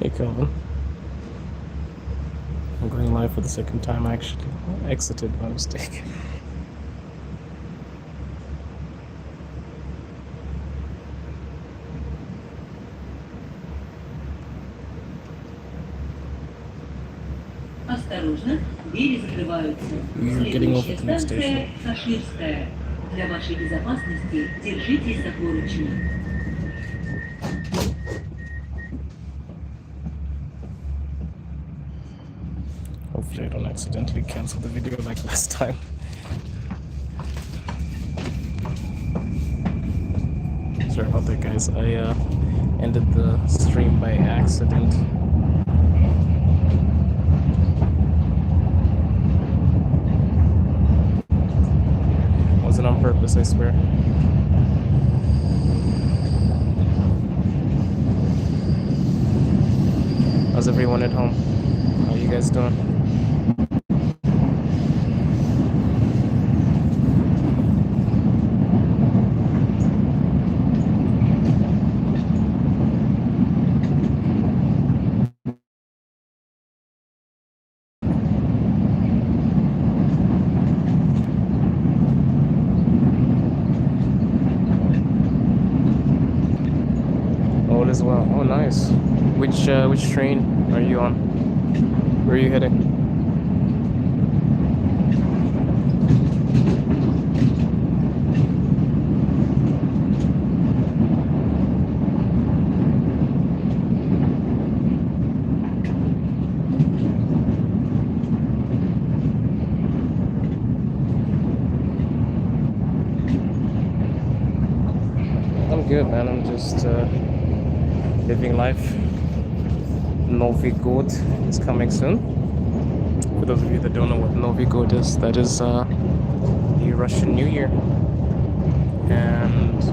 Hey, Calvin. I'm going live for the second time. I actually exited by mistake. Осторожно, двери закрываются. You're getting off at the Следующая next станция station. Каширская. Для вашей безопасности держитесь за поручни. Hopefully I don't accidentally cancel the video like last time. Sorry about that, guys. I ended the stream by accident. Wasn't on purpose, I swear. How's everyone at home? How you guys doing? All is well. Oh, nice. Which train are you on? Where are you heading? I'm good, man. I'm just living life. Novi God is coming soon. For those of you that don't know what Novi God is, that is the Russian New Year, and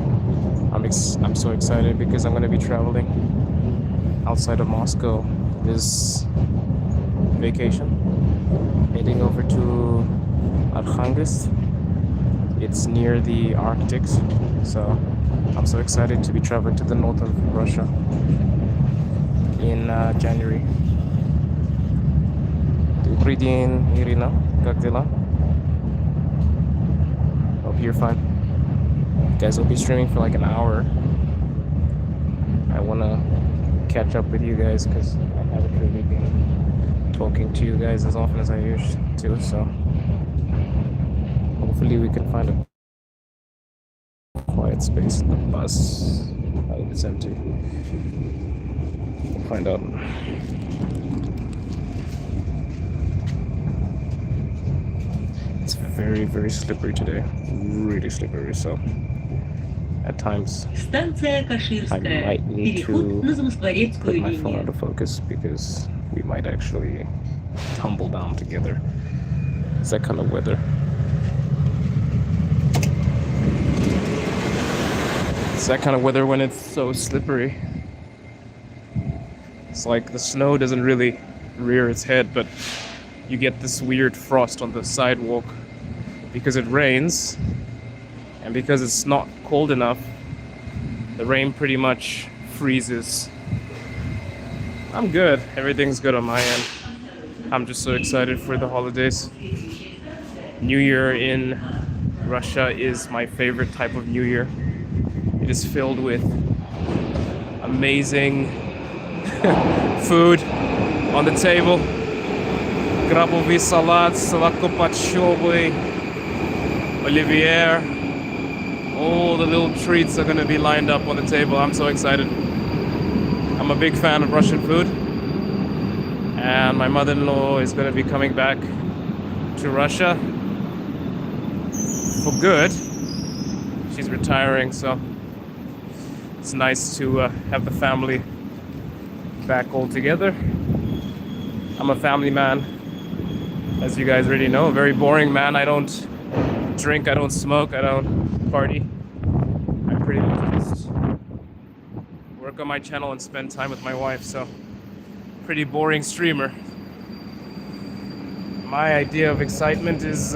I'm so excited because I'm going to be traveling outside of Moscow this vacation, heading over to Arkhangelsk. It's near the Arctic, so I'm so excited to be traveling to the north of Russia in January. Добрый день, Irina. Как дела? Hope you're fine. Guys, I'll be streaming for like an hour. I want to catch up with you guys because I haven't really been talking to you guys as often as I used to, so hopefully we can find a quiet space in the bus. I hope it's empty. We'll find out. It's very, very slippery today. Really slippery, so at times Станция I Каширская. might need Переход to на put Замоскворецкую my phone линию. out of focus because we might actually tumble down together. It's that kind of weather. It's that kind of weather when it's so slippery. It's like the snow doesn't really rear its head, but you get this weird frost on the sidewalk because it rains, and because it's not cold enough, the rain pretty much freezes. I'm good. Everything's good on my end. I'm just so excited for the holidays. New Year in Russia is my favorite type of New Year. It is filled with amazing food on the table. Крабовый салат, сладкоподчёвый, Olivier. All the little treats are gonna be lined up on the table. I'm so excited. I'm a big fan of Russian food, and my mother-in-law is gonna be coming back to Russia for good. She's retiring, so it's nice to have the family back all together. I'm a family man, as you guys already know, a very boring man. I don't drink, I don't smoke, I don't party. I pretty much just work on my channel and spend time with my wife, so pretty boring streamer. My idea of excitement is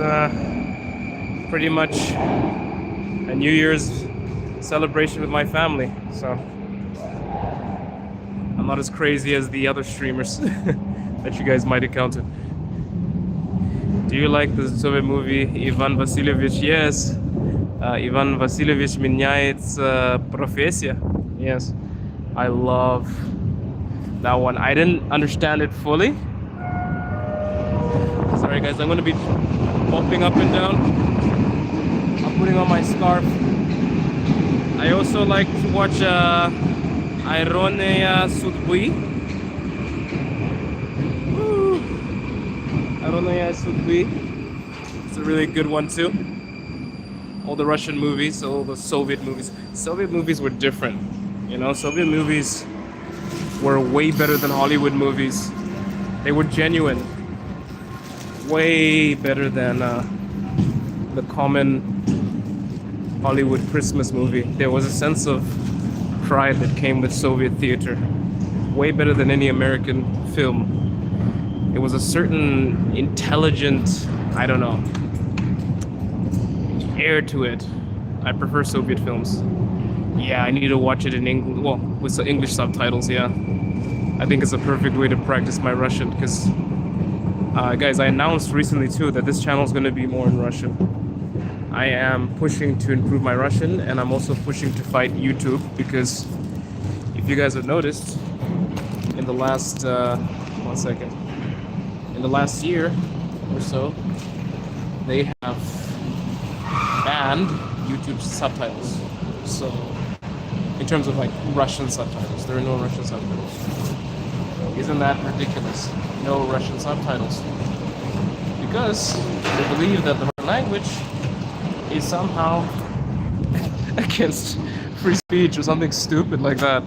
pretty much a New Year's celebration with my family, so I'm not as crazy as the other streamers that you guys might encounter. Do you like the Soviet movie Ivan Vasilievich? Yes. Ivan Vasilievich меняется профессия. Yes. I love that one. I didn't understand it fully. Sorry guys, I'm gonna be bumping up and down. I'm putting on my scarf. I also like to watch Ironia Судьбы. Ironia Судьбы. It's a really good one too. All the Russian movies, all the Soviet movies. Soviet movies were different. You know, Soviet movies were way better than Hollywood movies. They were genuine. Way better than the common Hollywood Christmas movie. There was a sense of pride that came with Soviet theater. Way better than any American film. It was a certain intelligent, I don't know, air to it. I prefer Soviet films. Yeah, I need to watch it in English, well, with the English subtitles, yeah. I think it's a perfect way to practice my Russian, because guys, I announced recently too that this channel is going to be more in Russian. I am pushing to improve my Russian, and I'm also pushing to fight YouTube, because if you guys have noticed, in the last, one second, in the last year or so, they have banned YouTube subtitles. So, in terms of like Russian subtitles, there are no Russian subtitles. Isn't that ridiculous? No Russian subtitles. Because they believe that the language is somehow against free speech or something stupid like that,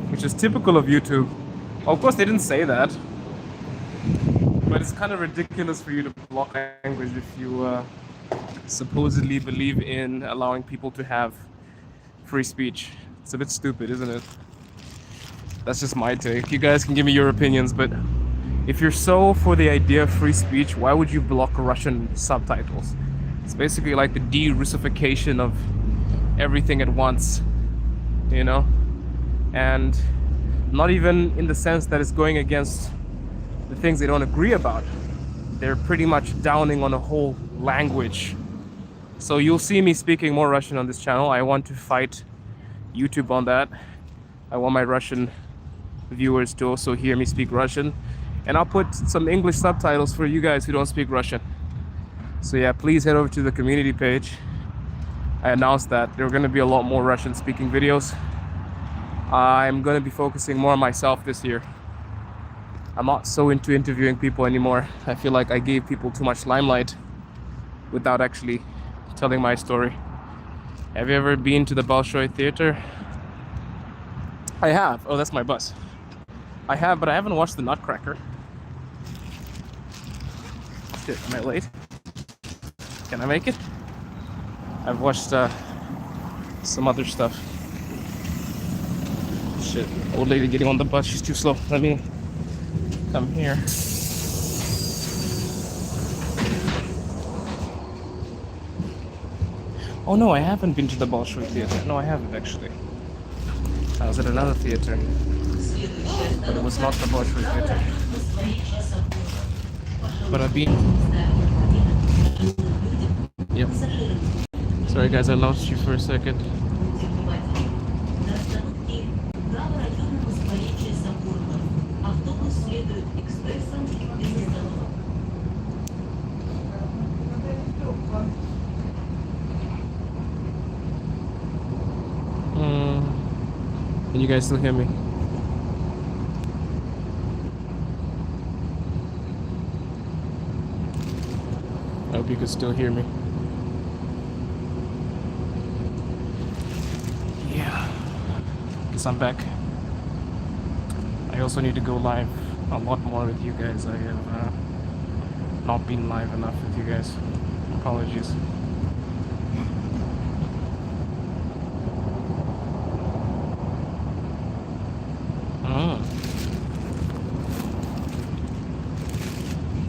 which is typical of YouTube. Of course, they didn't say that, but it's kind of ridiculous for you to block language if you supposedly believe in allowing people to have free speech. It's a bit stupid, isn't it? That's just my take. You guys can give me your opinions, but if you're so for the idea of free speech, why would you block Russian subtitles? It's basically like the de-Russification of everything at once, you know? And not even in the sense that it's going against the things they don't agree about. They're pretty much downing on a whole language. So you'll see me speaking more Russian on this channel. I want to fight YouTube on that. I want my Russian viewers to also hear me speak Russian. And I'll put some English subtitles for you guys who don't speak Russian. So yeah, please head over to the community page. I announced that there are going to be a lot more Russian speaking videos. I'm going to be focusing more on myself this year. I'm not so into interviewing people anymore. I feel like I gave people too much limelight without actually telling my story. Have you ever been to the Bolshoi Theater? I have. Oh, that's my bus. I have, but I haven't watched the Nutcracker. Shit, am I late? Can I make it? I've watched some other stuff. Shit, old lady getting on the bus, she's too slow. Let me come here. Oh no, I haven't been to the Bolshoi Theater. No, I haven't actually. I was at another theater, but it was not the Bolshoi Theater. But I've been. Yep. Sorry guys, I lost you for a second. Can you guys still hear me? I hope you can still hear me. Yeah, guess I'm back. I also need to go live a lot more with you guys. I have not been live enough with you guys. Apologies.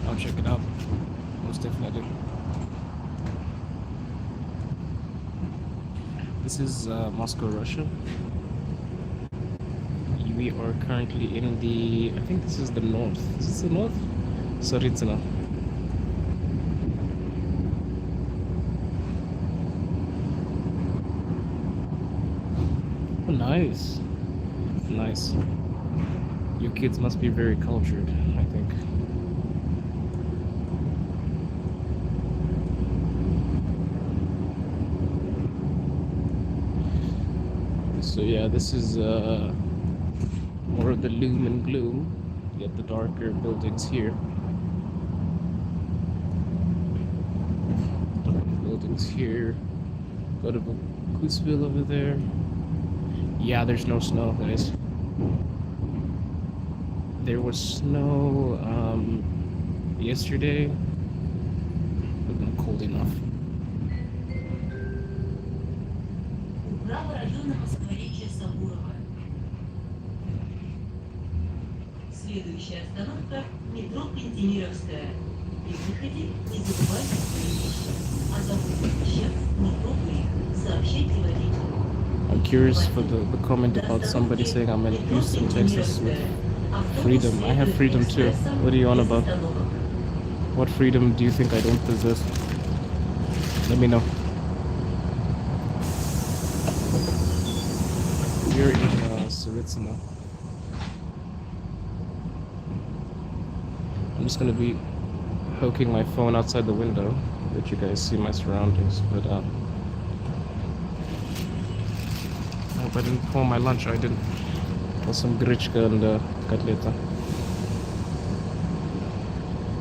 I'll check it out. Most definitely. This is Moscow, Russia. We are currently in the, I think this is the north. Is this the north? Saritsina. Oh, nice. Nice. Your kids must be very cultured, I think. So yeah, this is more of the loom and gloom. You get the darker buildings here. Darker buildings here. Go to Koosville over there. Yeah, there's no snow, guys. There was snow yesterday, but not cold enough. Управа районного скворечья Сабурова. Следующая остановка – метро Кантемировская. При выходе не забывайте свои вещи. О забытых вещах не трогайте. Сообщайте водителю. I'm curious for the comment about somebody saying I'm in Houston, Texas with freedom. I have freedom too. What are you on about? What freedom do you think I don't possess? Let me know. You're in Saritsina. I'm just gonna be poking my phone outside the window, let you guys see my surroundings, but I hope I didn't pour my lunch. I didn't. Got some grichka and kotleta.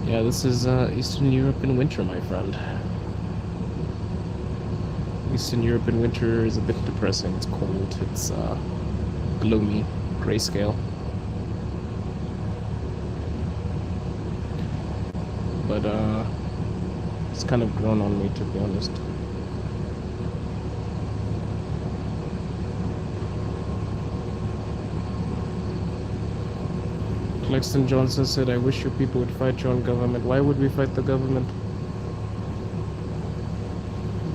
Yeah, this is Eastern Europe in winter, my friend. Eastern Europe in winter is a bit depressing. It's cold, it's gloomy, grayscale. But it's kind of grown on me, to be honest. Claxton Johnson said, I wish your people would fight your own government. Why would we fight the government?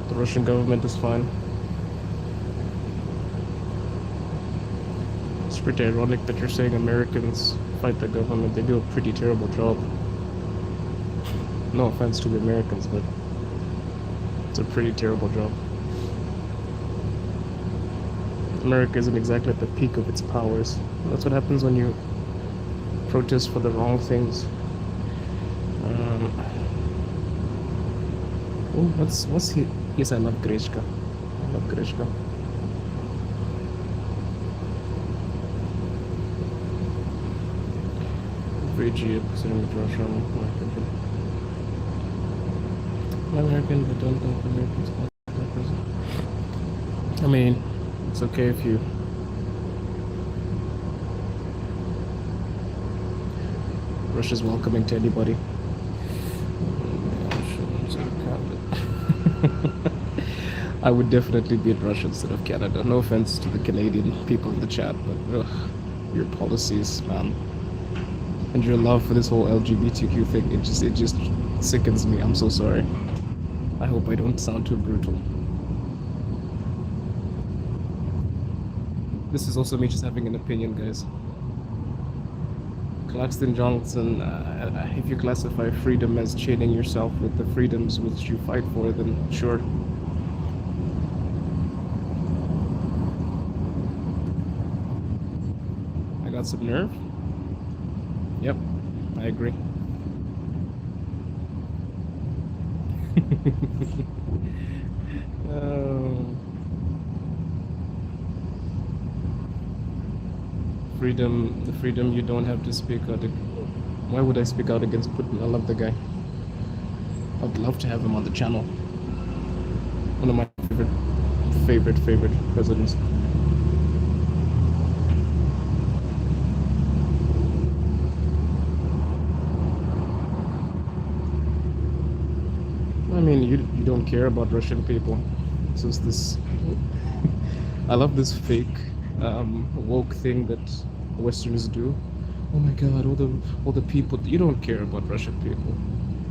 The Russian government is fine. It's pretty ironic that you're saying Americans fight the government. They do a pretty terrible job. No offense to the Americans, but it's a pretty terrible job. America isn't exactly at the peak of its powers. That's what happens when you protest for the wrong things. What's he? Yes, I love Grishka. I love Grishka. Bridgie, American, but don't think Americans. I mean, it's okay if you. Russia's welcoming to anybody. I would definitely be in Russia instead of Canada. No offense to the Canadian people in the chat, but your policies, man, and your love for this whole LGBTQ thing, it just sickens me. I'm so sorry. I hope I don't sound too brutal. This is also me just having an opinion, guys. Claxton Johnson, if you classify freedom as chaining yourself with the freedoms which you fight for, then sure. I got some nerve. Yep, I agree. Freedom, the freedom you don't have to speak out. Why would I speak out against Putin? I love the guy. I'd love to have him on the channel. One of my favorite presidents. I mean, you don't care about Russian people. So it's this. I love this fake woke thing that Westerners do. Oh my God, all the people. You don't care about Russian people.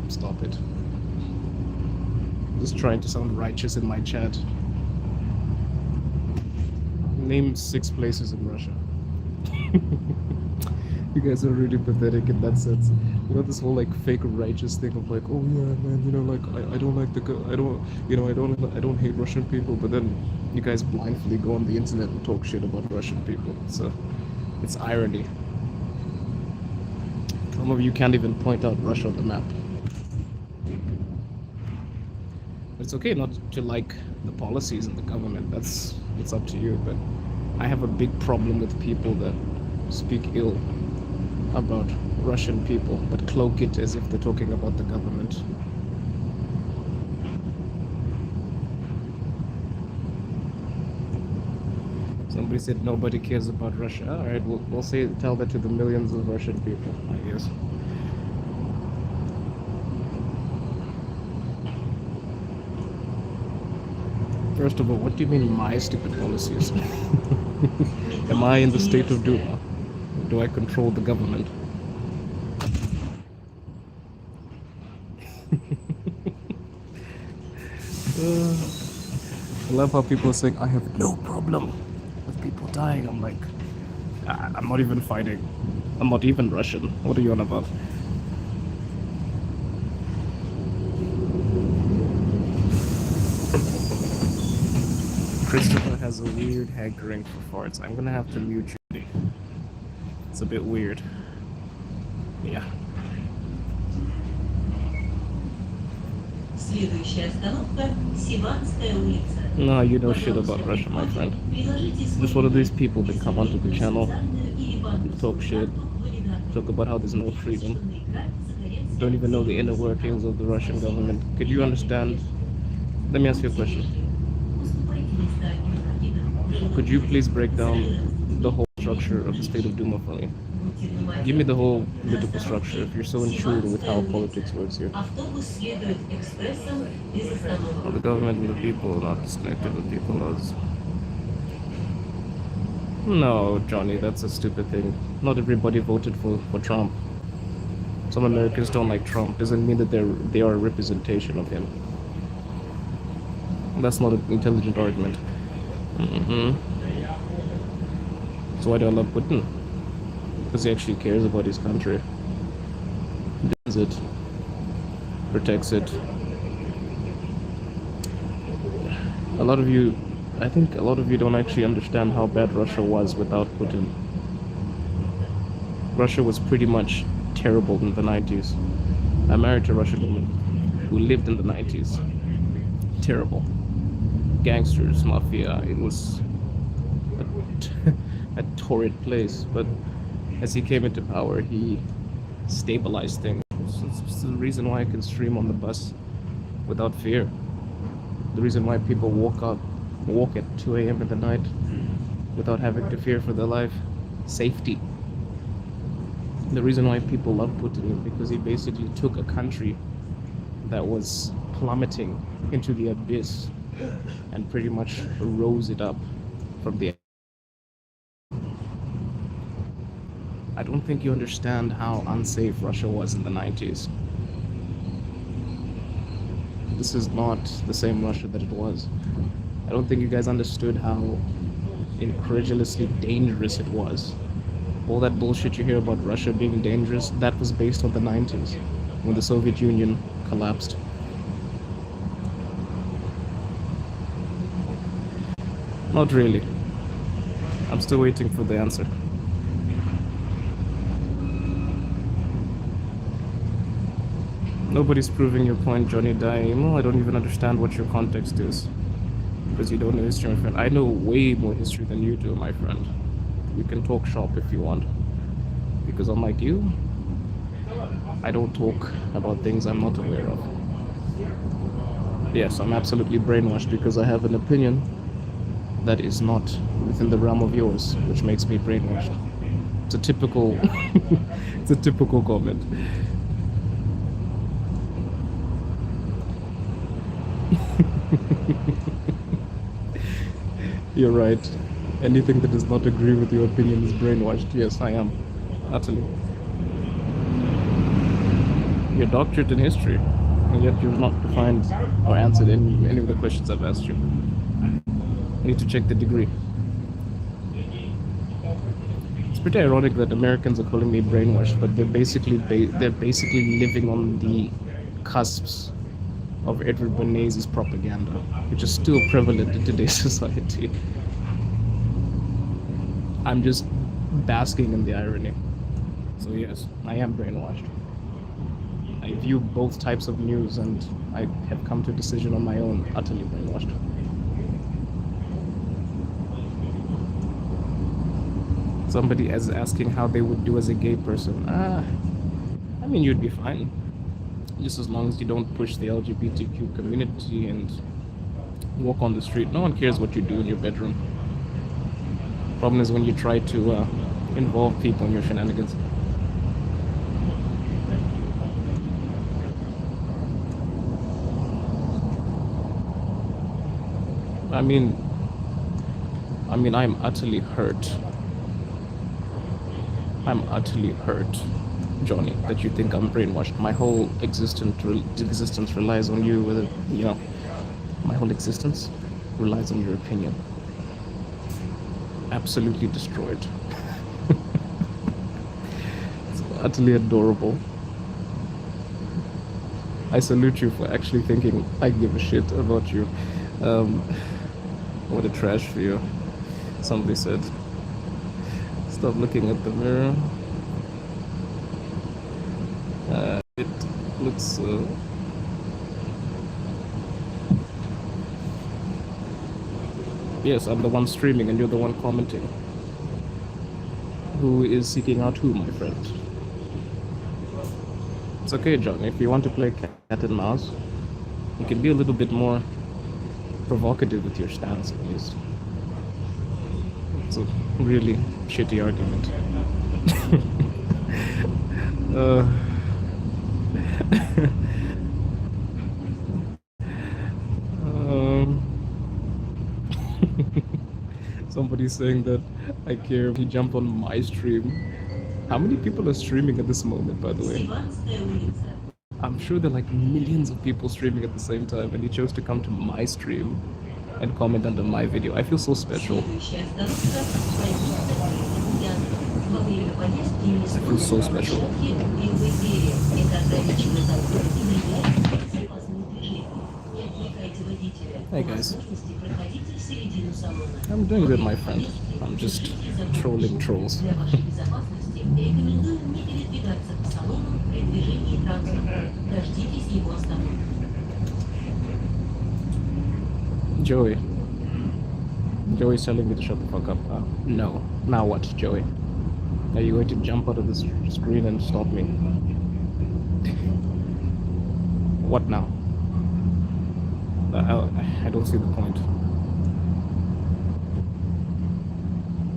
Stop it. I'm just trying to sound righteous in my chat. Name 6 places in Russia. You guys are really pathetic in that sense. You know, this whole like fake righteous thing of like, oh yeah, man, you know, like I don't like I don't, you know, I don't hate Russian people, but then you guys blindly go on the internet and talk shit about Russian people. So it's irony. Some of you can't even point out Russia on the map. It's okay not to like the policies in the government. It's up to you. But I have a big problem with people that speak ill about Russian people, but cloak it as if they're talking about the government. Somebody said nobody cares about Russia. All right, we'll say tell that to the millions of Russian people, I guess. First of all, what do you mean my stupid policies? Am I in the state of Duma? Do I control the government? I love how people are saying, I have no problem with people dying. I'm like, I'm not even fighting. I'm not even Russian. What are you on about? Christopher has a weird hankering for farts. I'm gonna have to mute you. It's a bit weird. Yeah. No, you know shit about Russia, my friend. Just one of these people that come onto the channel, talk shit, talk about how there's no freedom. Don't even know the inner workings of the Russian government. Could you understand? Let me ask you a question. Could you please break down the whole structure of the state of Duma for me? Give me the whole political structure if you're so in tune with how politics works here. Well, the government and the people are not disconnected with people. No, Johnny, that's a stupid thing. Not everybody voted for Trump. Some Americans don't like Trump. Doesn't mean that they are a representation of him. That's not an intelligent argument. So why do I love Putin? Because he actually cares about his country, defends it, protects it. I think a lot of you don't actually understand how bad Russia was without Putin. Russia was pretty much terrible in the 90s. I married a Russian woman who lived in the 90s. Terrible. Gangsters, mafia, it was a torrid place, but as he came into power, he stabilized things. It's the reason why I can stream on the bus without fear. The reason why people walk at 2 a.m. in the night without having to fear for their life. Safety. The reason why people love Putin is because he basically took a country that was plummeting into the abyss and pretty much rose it up from the. I don't think you understand how unsafe Russia was in the 90s. This is not the same Russia that it was. I don't think you guys understood how incredulously dangerous it was. All that bullshit you hear about Russia being dangerous, that was based on the 90s, when the Soviet Union collapsed. Not really. I'm still waiting for the answer. Nobody's proving your point, Johnny Daimo. I don't even understand what your context is. Because you don't know history, my friend. I know way more history than you do, my friend. We can talk shop if you want. Because unlike you, I don't talk about things I'm not aware of. Yes, I'm absolutely brainwashed because I have an opinion that is not within the realm of yours, which makes me brainwashed. It's a typical it's a typical comment. You're right. Anything that does not agree with your opinion is brainwashed. Yes, I am. Utterly. You're doctorate in history, and yet you've not defined or answered any of the questions I've asked you. I need to check the degree. It's pretty ironic that Americans are calling me brainwashed, but they're basically living on the cusps of Edward Bernays' propaganda, which is still prevalent in today's society. I'm just basking in the irony. So yes, I am brainwashed. I view both types of news, and I have come to a decision on my own, utterly brainwashed. Somebody is asking how they would do as a gay person. I mean, you'd be fine. Just as long as you don't push the LGBTQ community and walk on the street. No one cares what you do in your bedroom. Problem is when you try to involve people in your shenanigans. I mean, I'm utterly hurt. I'm utterly hurt, Johnny, that you think I'm brainwashed. My whole existence relies on you. Whether my whole existence relies on your opinion. Absolutely destroyed. It's utterly adorable. I salute you for actually thinking I give a shit about you. What a trash view. Somebody said. Stop looking at the mirror. It looks. Yes, I'm the one streaming and you're the one commenting. Who is seeking out who, my friend? It's okay, John. If you want to play cat and mouse, you can be a little bit more provocative with your stance, please. It's a really shitty argument. Somebody's saying that I care if you jump on my stream. How many people are streaming at this moment, by the way? I'm sure there are like millions of people streaming at the same time, and he chose to come to my stream and comment under my video. I feel so special. I feel so special. Hey guys. I'm doing good, my friend. I'm just trolling trolls. Joey. Joey's telling me to shut the fuck up. No. Now what, Joey? Are you going to jump out of this screen and stop me? What now? I don't see the point.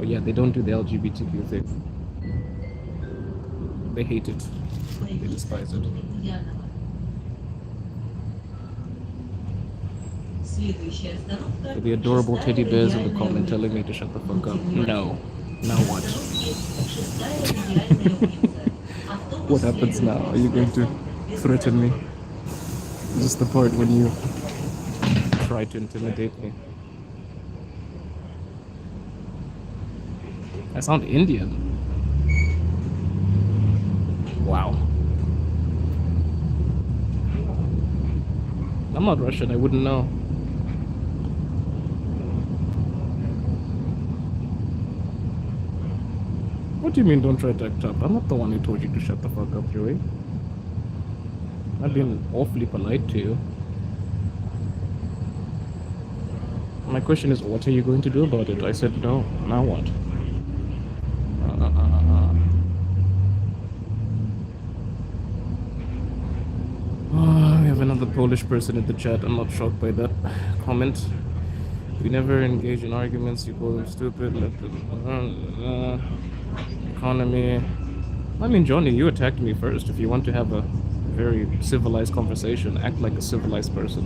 Oh yeah, they don't do the LGBTQ thing. They hate it. They despise it. For the adorable teddy bears in the comment telling me to shut the fuck up. No. Now what? What happens now? Are you going to threaten me? Is this the part when you try to intimidate me? I sound Indian. Wow. I'm not Russian, I wouldn't know. What do you mean don't try to act up? I'm not the one who told you to shut the fuck up, Joey. I've been awfully polite to you. My question is, what are you going to do about it? I said no. Now what? Oh, we have another Polish person in the chat. I'm not shocked by that comment. We never engage in arguments. You call them stupid. Economy. I mean, Johnny, you attacked me first. If you want to have a very civilized conversation, act like a civilized person.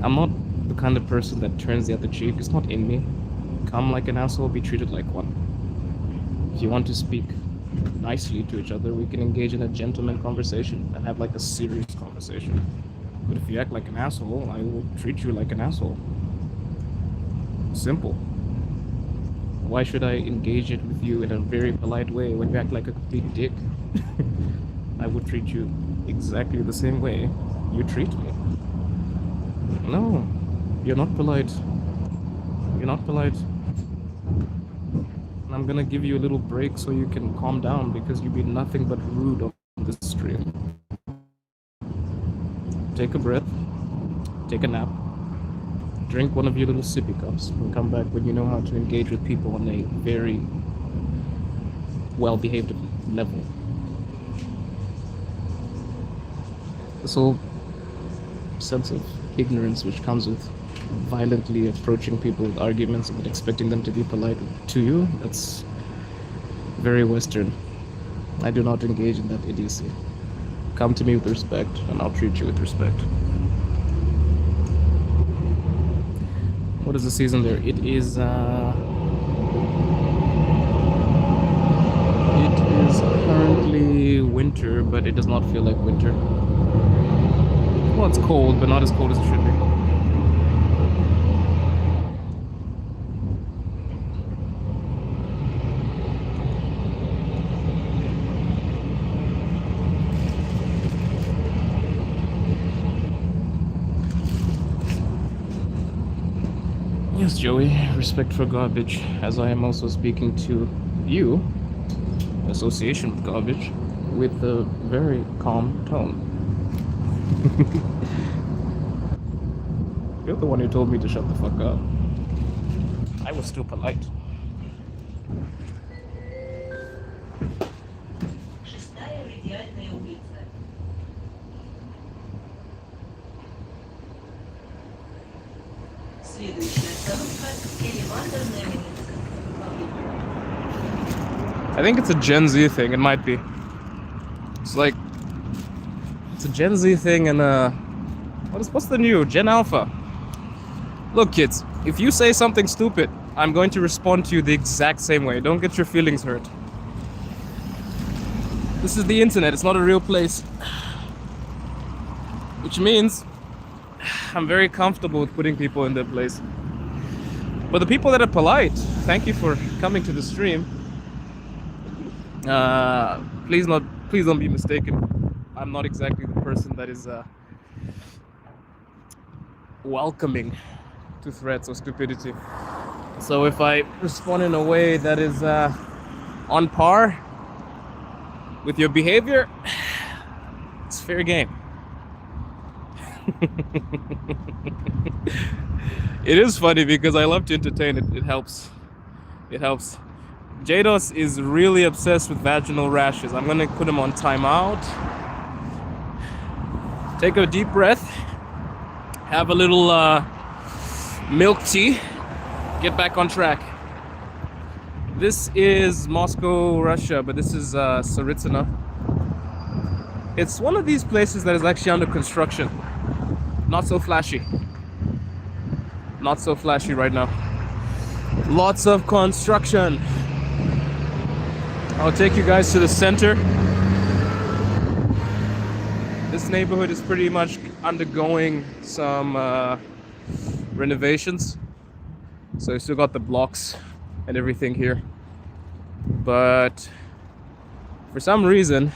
I'm not the kind of person that turns the other cheek. It's not in me. Come like an asshole, be treated like one. If you want to speak nicely to each other, we can engage in a gentleman conversation and have like a serious conversation. But if you act like an asshole, I will treat you like an asshole. Simple. Why should I engage it with you in a very polite way when you act like a big dick? I would treat you exactly the same way you treat me. No, you're not polite. You're not polite. And I'm gonna give you a little break so you can calm down because you've been nothing but rude on this stream. Take a breath, take a nap, drink one of your little sippy cups, and come back when you know how to engage with people on a very well-behaved level. This whole sense of ignorance which comes with violently approaching people with arguments and expecting them to be polite to you, that's very Western. I do not engage in that idiocy. Come to me with respect, and I'll treat you with respect. What is the season there? It is currently winter, but it does not feel like winter. Well, it's cold, but not as cold as it should be. Yes, Joey, respect for garbage, as I am also speaking to you, association with garbage, with a very calm tone. You're the one who told me to shut the fuck up. I was still polite. Шестая радиальная улица. Следующая остановка – элеваторная улица. I think it's a Gen Z thing. It might be. It's like it's a Gen Z thing, and what's the new Gen Alpha? Look, kids, if you say something stupid, I'm going to respond to you the exact same way. Don't get your feelings hurt. This is the internet. It's not a real place, which means I'm very comfortable with putting people in their place. But the people that are polite, thank you for coming to the stream. Please don't be mistaken. I'm not exactly the person that is welcoming to threats or stupidity. So if I respond in a way that is on par with your behavior, it's fair game. It is funny because I love to entertain. It helps. It helps. Jados is really obsessed with vaginal rashes. I'm gonna put him on timeout. Take a deep breath. Have a little milk tea. Get back on track. This is Moscow, Russia, but this is Saritsina. It's one of these places that is actually under construction. Not so flashy. Not so flashy right now. Lots of construction. I'll take you guys to the center. This neighborhood is pretty much undergoing some renovations. So you still got the blocks and everything here. But for some reason,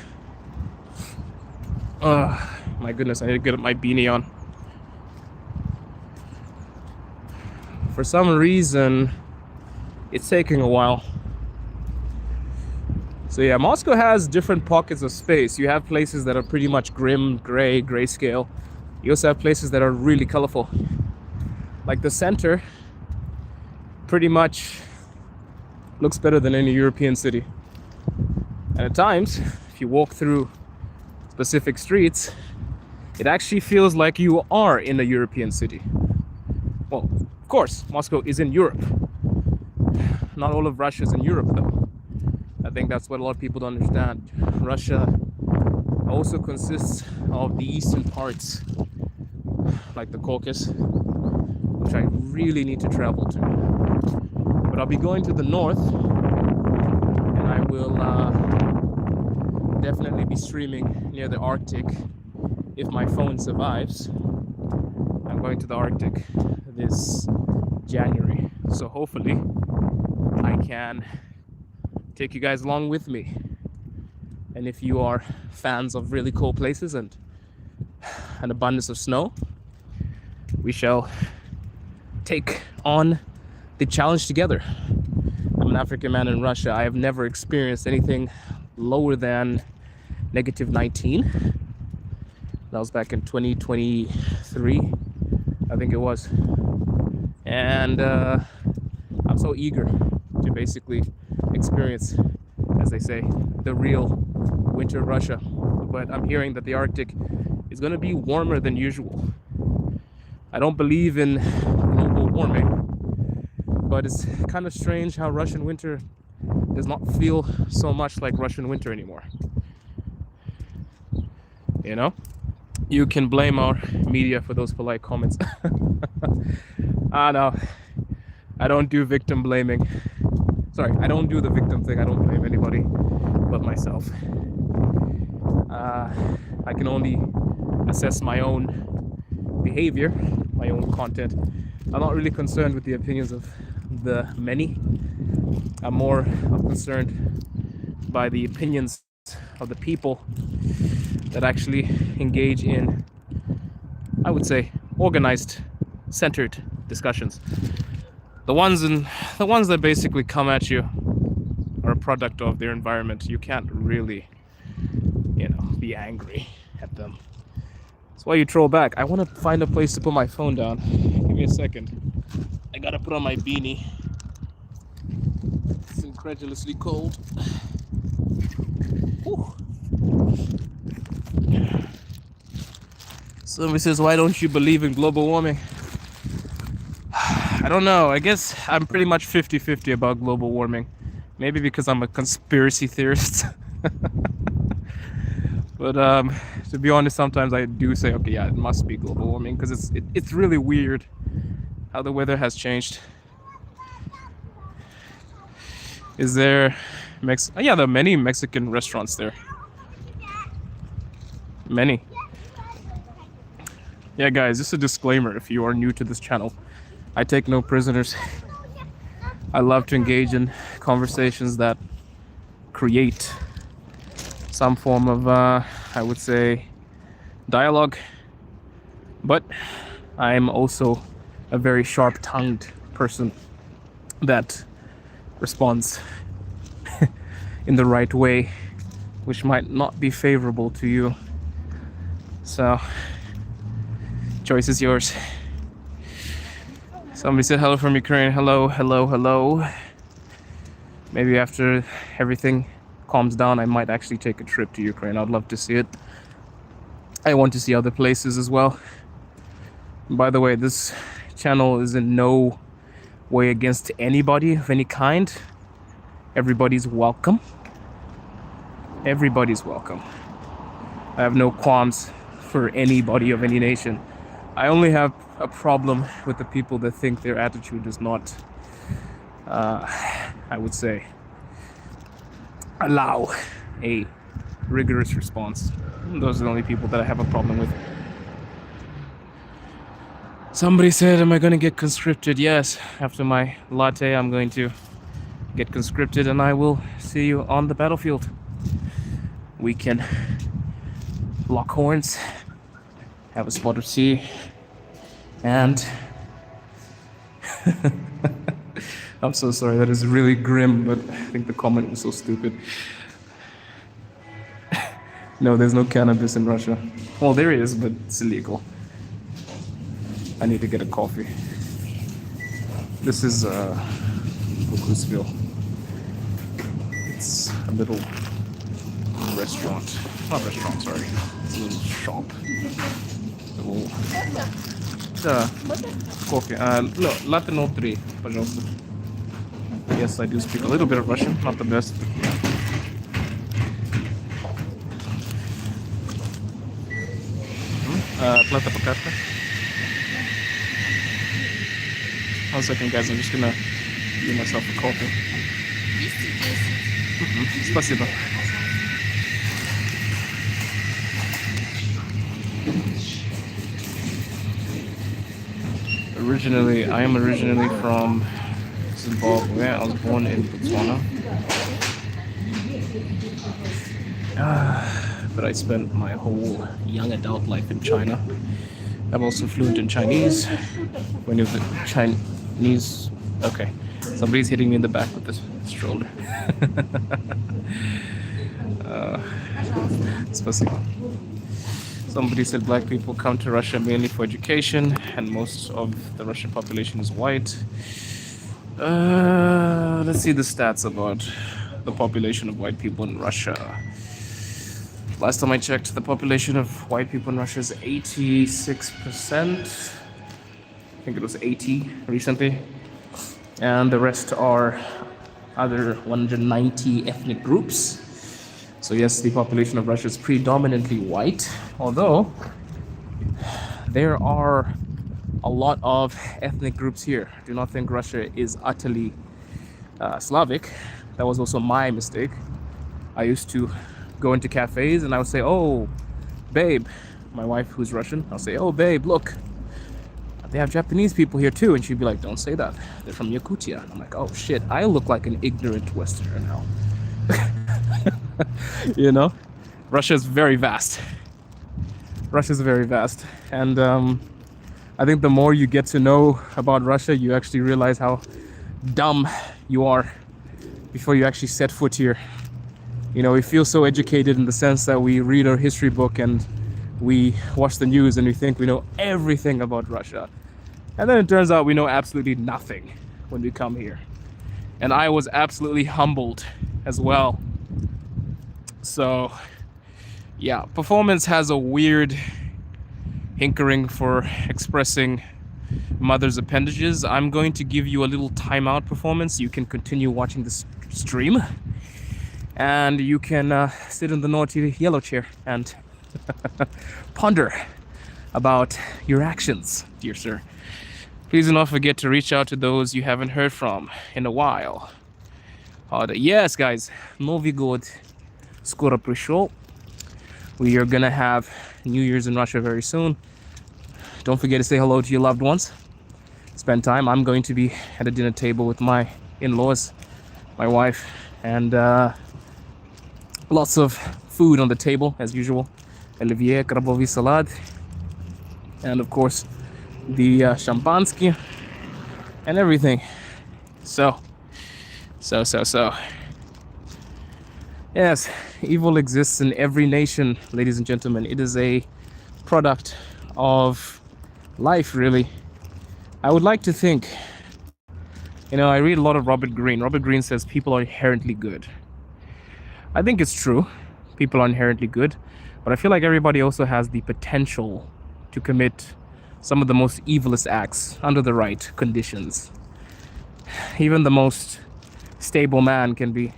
my goodness, I need to get my beanie on. For some reason, it's taking a while. So yeah, Moscow has different pockets of space. You have places that are pretty much grim, grayscale. You also have places that are really colorful. Like the center, pretty much looks better than any European city. And at times, if you walk through specific streets, it actually feels like you are in a European city. Well, of course, Moscow is in Europe. Not all of Russia is in Europe, though. I think that's what a lot of people don't understand. Russia also consists of the eastern parts, like the Caucasus, which I really need to travel to. But I'll be going to the north, and I will definitely be streaming near the Arctic if my phone survives. I'm going to the Arctic this January, so hopefully I can take you guys along with me. And if you are fans of really cold places and an abundance of snow, we shall take on the challenge together. I'm an African man in Russia. I have never experienced anything lower than -19. That was back in 2023, I think it was. And I'm so eager to basically experience, as they say, the real winter Russia. But I'm hearing that the Arctic is going to be warmer than usual. I don't believe in global warming, but it's kind of strange how Russian winter does not feel so much like Russian winter anymore. You know? You can blame our media for those polite comments. No, I don't do victim blaming. Sorry, I don't do the victim thing. I don't blame anybody but myself. I can only assess my own behavior, my own content. I'm not really concerned with the opinions of the many. I'm more concerned by the opinions of the people that actually engage in, I would say, organized, centered discussions. The ones that basically come at you are a product of their environment. You can't really, be angry at them. That's why you troll back. I want to find a place to put my phone down. Give me a second. I gotta put on my beanie. It's incredulously cold. Whew. Somebody says, why don't you believe in global warming? I don't know. I guess I'm pretty much 50-50 about global warming. Maybe because I'm a conspiracy theorist. But to be honest, sometimes I do say, okay, yeah, it must be global warming, because it's really weird how the weather has changed. Is there yeah, there are many Mexican restaurants there. Many. Yeah, guys, just a disclaimer if you are new to this channel. I take no prisoners. I love to engage in conversations that create some form of, I would say, dialogue. But I'm also a very sharp-tongued person that responds in the right way, which might not be favorable to you. So, choice is yours. Somebody said hello from Ukraine. Hello, hello, hello. Maybe after everything calms down, I might actually take a trip to Ukraine. I'd love to see it. I want to see other places as well. By the way, this channel is in no way against anybody of any kind. Everybody's welcome. Everybody's welcome. I have no qualms for anybody of any nation. I only have a problem with the people that think their attitude does not, I would say, allow a rigorous response. Those are the only people that I have a problem with. Somebody said, am I going to get conscripted? Yes, after my latte, I'm going to get conscripted, and I will see you on the battlefield. We can lock horns, have a spot of tea, and I'm so sorry, that is really grim, but I think the comment was so stupid. No, there's no cannabis in Russia. Well, there is, but it's illegal. I need to get a coffee. This is Bukusville. It's a little restaurant. Not restaurant, sorry. It's a little shop. Да, кофе. No, latte 03, пожалуйста. Yes, I do speak a little bit of Russian, not the best. Плата по карте. 1 second, guys, I'm just gonna give myself a coffee. Спасибо. I am originally from Zimbabwe. I was born in Botswana. But I spent my whole young adult life in China. I'm also fluent in Chinese. When you're the Chinese, okay. Somebody's hitting me in the back with this stroller. Somebody said black people come to Russia mainly for education, and most of the Russian population is white. Let's see the stats about the population of white people in Russia. Last time I checked, the population of white people in Russia is 86%. I think it was 80 recently. And the rest are other 190 ethnic groups. So yes, the population of Russia is predominantly white, although there are a lot of ethnic groups here. Do not think Russia is utterly Slavic. That was also my mistake. I used to go into cafes and I would say, "Oh, babe," my wife who's Russian, I'll say, "Oh, babe, look, they have Japanese people here too," and she'd be like, "Don't say that. They're from Yakutia." I'm like, "Oh shit, I look like an ignorant Westerner now." You know, Russia is very vast. Russia is very vast, and I think the more you get to know about Russia, you actually realize how dumb you are before you actually set foot here. You know, we feel so educated in the sense that we read our history book and we watch the news and we think we know everything about Russia. And then it turns out we know absolutely nothing when we come here. And I was absolutely humbled as well. So, yeah, performance has a weird hinkering for expressing mother's appendages. I'm going to give you a little timeout performance. You can continue watching this stream. And you can sit in the naughty yellow chair and ponder about your actions, dear sir. Please do not forget to reach out to those you haven't heard from in a while. Yes, guys, Новый год скоро пришел. We are gonna have New Year's in Russia very soon. Don't forget to say hello to your loved ones. Spend time. I'm going to be at a dinner table with my in-laws, my wife, and lots of food on the table as usual. Оливье, крабовый салат, and of course the champagne and everything. So. Yes, evil exists in every nation, ladies and gentlemen. It is a product of life, really. I would like to think, you know, I read a lot of Robert Greene. Robert Greene says people are inherently good. I think it's true. People are inherently good. But I feel like everybody also has the potential to commit some of the most evilest acts under the right conditions. Even the most stable man can be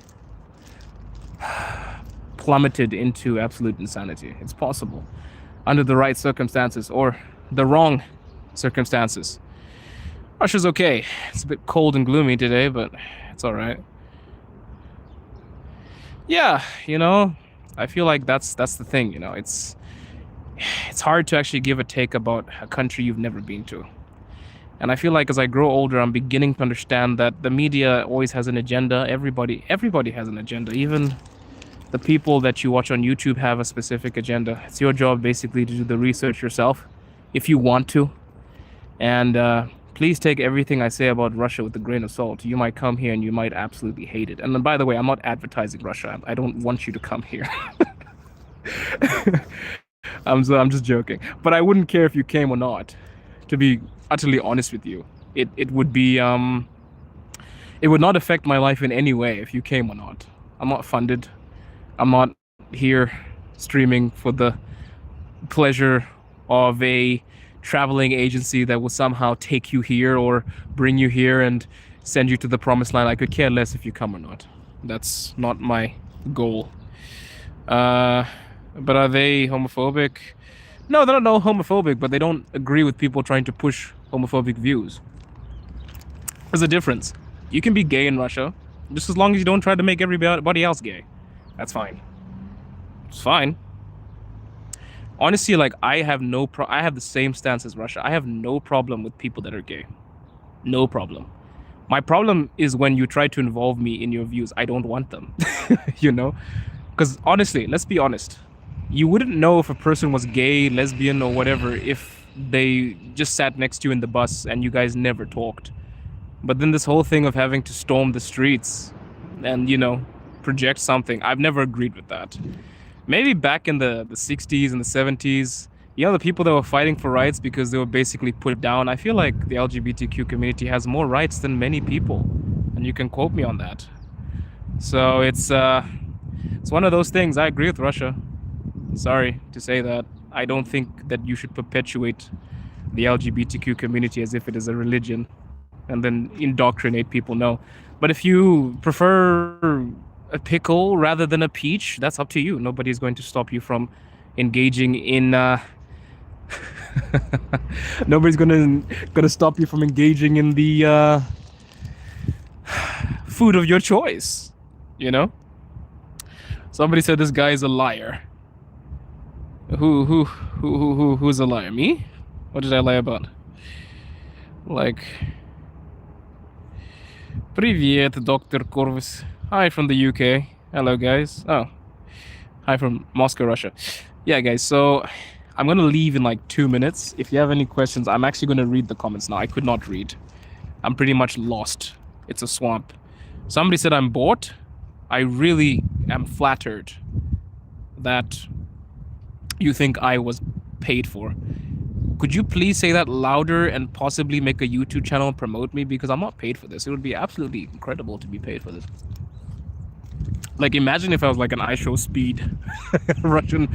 plummeted into absolute insanity. It's possible under the right circumstances or the wrong circumstances. Russia's okay. It's a bit cold and gloomy today, but it's all right. Yeah, you know, I feel like that's the thing, you know. It's hard to actually give a take about a country you've never been to. And I feel like as I grow older, I'm beginning to understand that the media always has an agenda. Everybody has an agenda. Even the people that you watch on YouTube have a specific agenda. It's your job basically to do the research yourself if you want to. And please take everything I say about Russia with a grain of salt. You might come here and you might absolutely hate it. And then, by the way, I'm not advertising Russia. I don't want you to come here. I'm just joking. But I wouldn't care if you came or not. To be utterly honest with you, it would be it would not affect my life in any way if you came or not. I'm not funded. I'm not here streaming for the pleasure of a traveling agency that will somehow take you here or bring you here and send you to the promised land. I could care less if you come or not. That's not my goal. But are they homophobic? No, they're not homophobic, but they don't agree with people trying to push homophobic views. There's a difference. You can be gay in Russia, just as long as you don't try to make everybody else gay. That's fine. It's fine. Honestly, like, I have the same stance as Russia. I have no problem with people that are gay. No problem. My problem is when you try to involve me in your views. I don't want them, you know? Because honestly, let's be honest. You wouldn't know if a person was gay, lesbian, or whatever if they just sat next to you in the bus and you guys never talked. But then this whole thing of having to storm the streets and, you know, project something, I've never agreed with that. Maybe back in the 60s and the 70s, you know, the people that were fighting for rights because they were basically put down. I feel like the LGBTQ community has more rights than many people, and you can quote me on that. So it's one of those things. I agree with Russia. Sorry to say that. I don't think that you should perpetuate the LGBTQ community as if it is a religion and then indoctrinate people. No. But if you prefer a pickle rather than a peach, that's up to you. Nobody's going to stop you from engaging in nobody's gonna stop you from engaging in the food of your choice, you know? Somebody said this guy is a liar. Who's a liar? Me? What did I lie about? Like, Привет, Dr. Corvus. Hi from the UK. Hello, guys. Oh, hi from Moscow, Russia. Yeah, guys, so I'm gonna leave in like 2 minutes. If you have any questions, I'm actually gonna read the comments now. I could not read. I'm pretty much lost. It's a swamp. Somebody said I'm bored. I really am flattered that you think I was paid for. Could you please say that louder and possibly make a YouTube channel and promote me? Because I'm not paid for this. It would be absolutely incredible to be paid for this. Like, imagine if I was like an iShow Speed Russian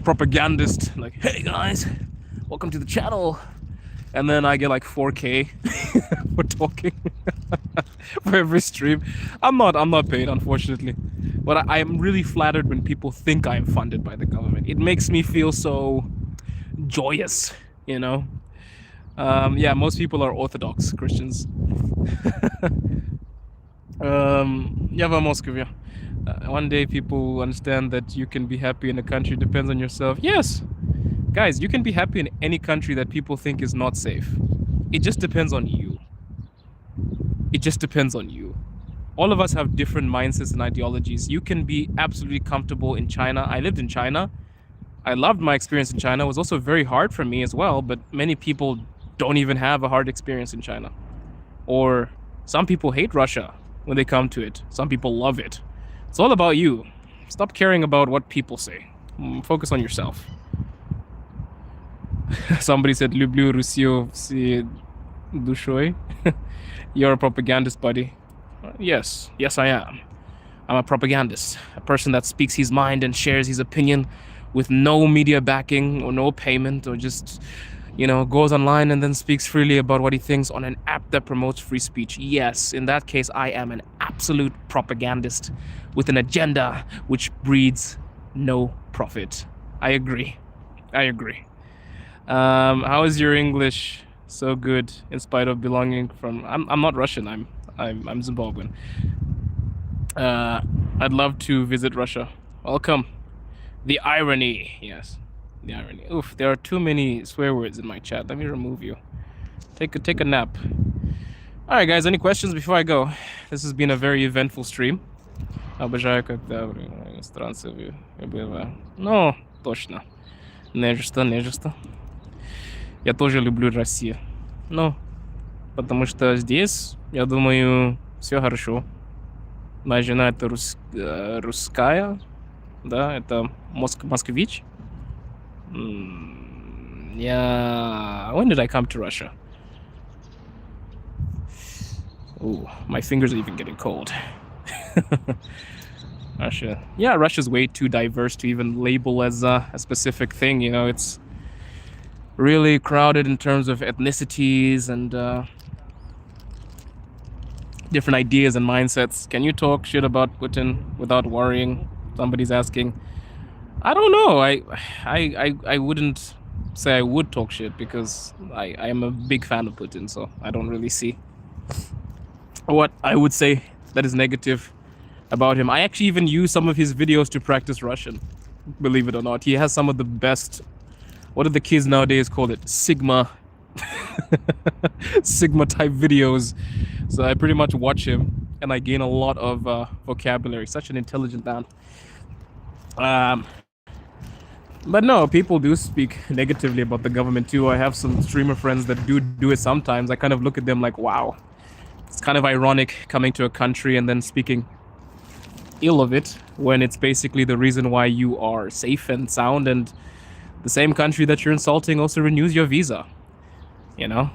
propagandist. Like, hey guys, welcome to the channel. And then I get like 4K for talking for every stream. I'm not paid, unfortunately. But I am really flattered when people think I am funded by the government. It makes me feel so joyous, you know? Yeah, most people are Orthodox Christians. Yava Moskovia. One day people understand that you can be happy in a country, depends on yourself. Yes, guys, you can be happy in any country that people think is not safe. It just depends on you. It just depends on you. All of us have different mindsets and ideologies. You can be absolutely comfortable in China. I lived in China. I loved my experience in China. It was also very hard for me as well, but many people don't even have a hard experience in China. Or some people hate Russia when they come to it. Some people love it. It's all about you. Stop caring about what people say. Focus on yourself. Somebody said, Люблю Rusию всей душой. You're a propagandist, buddy. Yes, I am. I'm a propagandist. A person that speaks his mind and shares his opinion with no media backing or no payment, or just, you know, goes online and then speaks freely about what he thinks on an app that promotes free speech. Yes, in that case, I am an absolute propagandist with an agenda which breeds no profit. I agree. How is your English so good in spite of belonging from... I'm not Russian, I'm Zimbabwean. I'd love to visit Russia. Welcome. The irony, yes. The irony. Oof, there are too many swear words in my chat. Let me remove you. Take a nap. Alright guys, any questions before I go? This has been a very eventful stream. Обожаю, когда иностранцы убивают. Ну, точно. Нежеsto. Я тоже люблю Россию. Ну, потому что здесь, я думаю, все хорошо. Моя жена это русская, да, это москвич. When did I come to Russia? Oh, my fingers are even getting cold. Russia. Yeah, Russia's way too diverse to even label as a specific thing. You know, it's really crowded in terms of ethnicities and different ideas and mindsets. Can you talk shit about Putin without worrying? Somebody's asking. I don't know. I wouldn't say I would talk shit because I am a big fan of Putin, so I don't really see what I would say that is negative about him. I actually even use some of his videos to practice Russian, believe it or not. He has some of the best, what do the kids nowadays call it? Sigma Sigma type videos. So I pretty much watch him, and I gain a lot of vocabulary. Such an intelligent man. Um, but no, people do speak negatively about the government too. I have some streamer friends that do it sometimes. I kind of look at them like, wow, it's kind of ironic coming to a country and then speaking ill of it when it's basically the reason why you are safe and sound, and the same country that you're insulting also renews your visa. You know,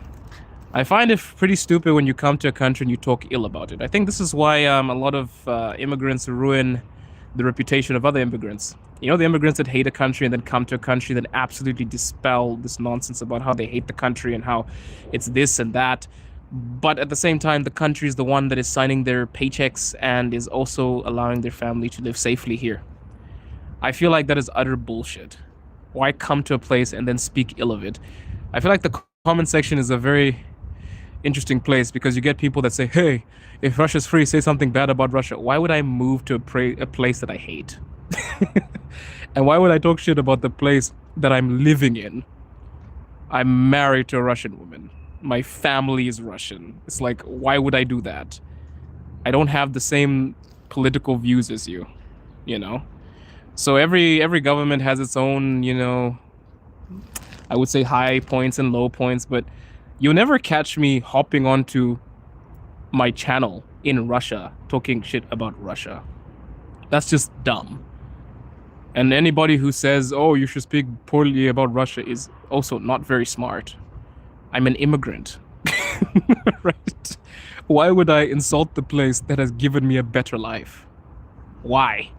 I find it pretty stupid when you come to a country and you talk ill about it. I think this is why a lot of immigrants ruin the reputation of other immigrants. You know, the immigrants that hate a country and then come to a country that absolutely dispel this nonsense about how they hate the country and how it's this and that. But at the same time, the country is the one that is signing their paychecks and is also allowing their family to live safely here. I feel like that is utter bullshit. Why come to a place and then speak ill of it? I feel like the comment section is a very interesting place because you get people that say, hey, if Russia's free, say something bad about Russia. Why would I move to a place that I hate? And why would I talk shit about the place that I'm living in? I'm married to a Russian woman. My family is Russian. It's like, why would I do that? I don't have the same political views as you, you know? So every government has its own, you know, I would say high points and low points, but you'll never catch me hopping onto my channel in Russia talking shit about Russia. That's just dumb. And anybody who says, oh, you should speak poorly about Russia is also not very smart. I'm an immigrant. Right? Why would I insult the place that has given me a better life? Why?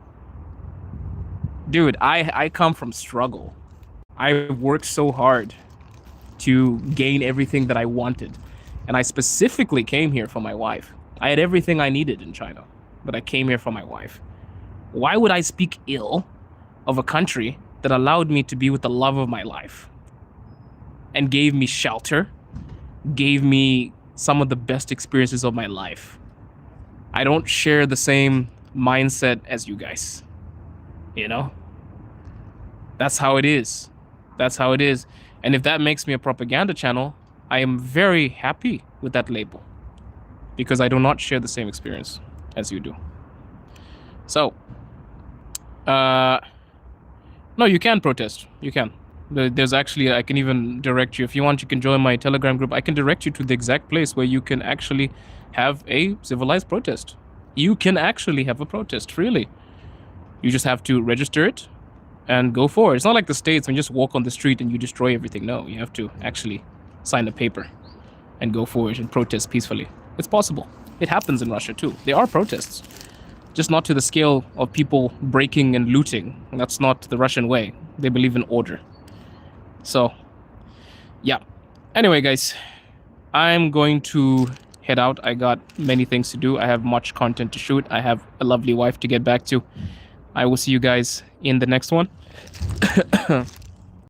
Dude, I come from struggle. I worked so hard to gain everything that I wanted. And I specifically came here for my wife. I had everything I needed in China, but I came here for my wife. Why would I speak ill of a country that allowed me to be with the love of my life and gave me shelter, gave me some of the best experiences of my life? I don't share the same mindset as you guys, you know? That's how it is. That's how it is. And if that makes me a propaganda channel, I am very happy with that label because I do not share the same experience as you do. So, no, you can protest. You can. There's actually, I can even direct you. If you want, you can join my Telegram group. I can direct you to the exact place where you can actually have a civilized protest. You can actually have a protest freely. You just have to register it and go forward. It's not like the States when you just walk on the street and you destroy everything. No, you have to actually sign a paper and go forward and protest peacefully. It's possible. It happens in Russia too. There are protests, just not to the scale of people breaking and looting. That's not the Russian way. They believe in order. So, yeah. Anyway, guys, I'm going to head out. I got many things to do. I have much content to shoot. I have a lovely wife to get back to. I will see you guys in the next one.